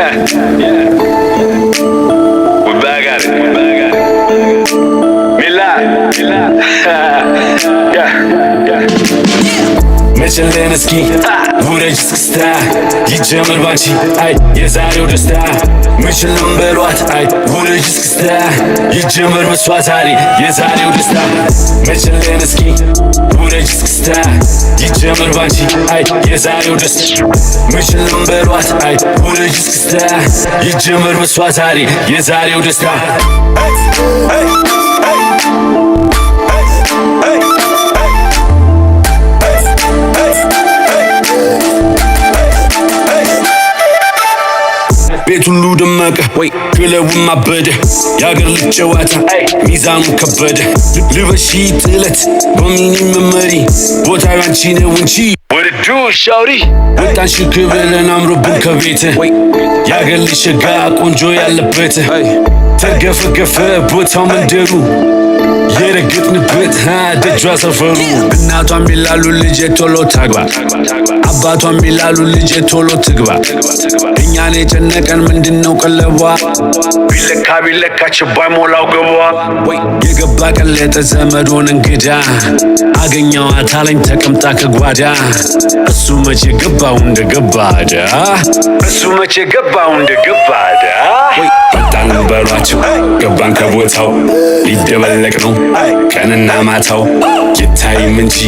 Yeah. We back at it. Milan. Yeah. መቸለን እስኪ ውረጅ እስክስታ ይጀምር ባንቺ አይ የዛሬው ደስታ ምችልም በሏት አይ ውረጅ እስክስታ ይጀምር በሷ ዛሬ የዛሬው ደስታ መቸለን እስኪ ውረጅ እስክስታ ይጀምር ባንቺ አይ የዛሬው ደስታ ምችልም በሏት አይ ውረጅ እስክስታ ይጀምር በሷ ዛሬ የዛሬው ደስታ ቤት ሁሉ ደመቀ ወይ ክለቡም አበደ የአገር ልጅ ጨዋታ ሚዛኑ ከበደ ልበሺ ጥለት በሚኒ መመሪ ቦታው ያንቺ ነው እንጂ ወርዱ ሻውሪ ወጣን ሽክ ብለን አምሮብን ከቤት የአገር ልጅ ሸጋ ቆንጆ ያለበት ተርገፈገፈ ቦታው መንደሩ የረገጥንበት ደጇ ሰፈሩ እናቷም ይላሉ ልጄ ቶሎ ታግባ አባቷም ይላሉ ልጄ ቶሎ ትግባ እኛን የጨነቀን ምንድነው ቀለቧ ቢለካ ችባይ ሞላው ገቧ ወይ የገባ ቀለጠ ዘመዶን እንግዳ አገኘዋት አለኝ ተቀምጣ ከጓዳ እሱ መቼ ገባው እንደገባዳ ወይ ወጣን በሏቸው ገባን ከቦታው ሊደበለቅ ነው ቀንና ማታው ይታይም እንጂ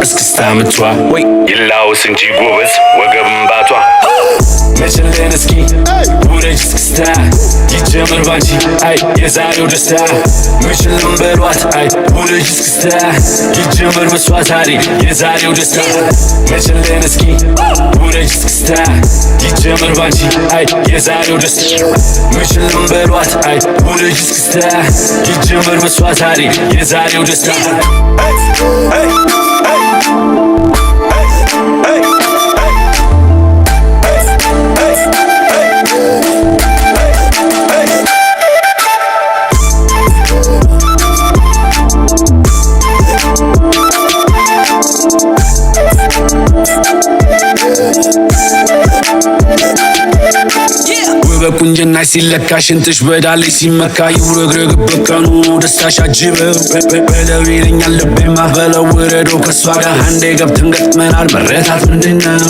እስክስታ ምቷ ወይ ይላውስ እንጂ ጎበዝ ወገብም ባቷ መቸለን እስኪ ውረጅ እስክስታ ይጀምር ባንቺ አይ የዛሬው ደስታ ምችልም በሏት አይ ውረጅ እስክስታ ይጀምር በሷ ዛሬ የዛሬው ደስታ መቸለን እስኪ ውረጅ እስክስታ ይጀምር ባንቺ አይ የዛሬው ደስታ ምችልም በሏት አይ ውረጅ እስክስታ ይጀምር በሷ ዛሬ የዛሬው ደስታ በቁንጅና ሲለካ ሽንትሽ በዳልሽ ሲመካ ይውረግረግ በቀኑ ደስታሽ አጅበው በለው ይለኛል ልቤማ በለው ውረዶ ከሷ ጋር አንዴ ገብተን ገጥመናል መረታት ምንድነው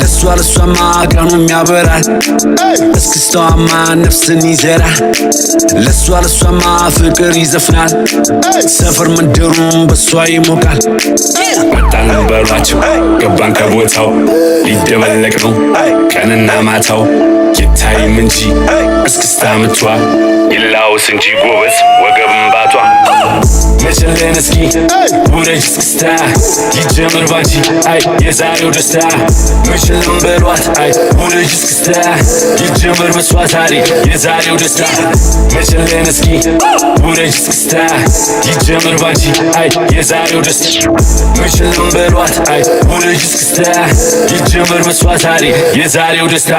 ለሷማ ቀኑም ያበራል እስክስታዋማ ነፍስን ይዘራል ለሷማ ፍቅር ይዘፍናል ሰፈር መንደሩም በሷ ይሞቃል ወጣን በሏቸው ገባን ከቦታው ሊደበለቅ ነው ቀንና ማታው ይታይም እንጂ እስክስታ ምቷ ይላውስ እንጂ ጎበዝ ወገብም ባቷ መቸለን እስኪ ውረጅ እስክስታ ይጀምር ባንቺ አይ የዛሬው ደስታ ምችልም በሏት አይ ውረጅ እስክስታ ይጀምር በሷ ዛሬ የዛሬው ደስታ መቸለን እስኪ ውረጅ እስክስታ ይጀምር ባንቺ አይ የዛሬው ደስታ ምችልም በሏት አይ ውረጅ እስክስታ ይጀምር በሷ ዛሬ የዛሬው ደስታ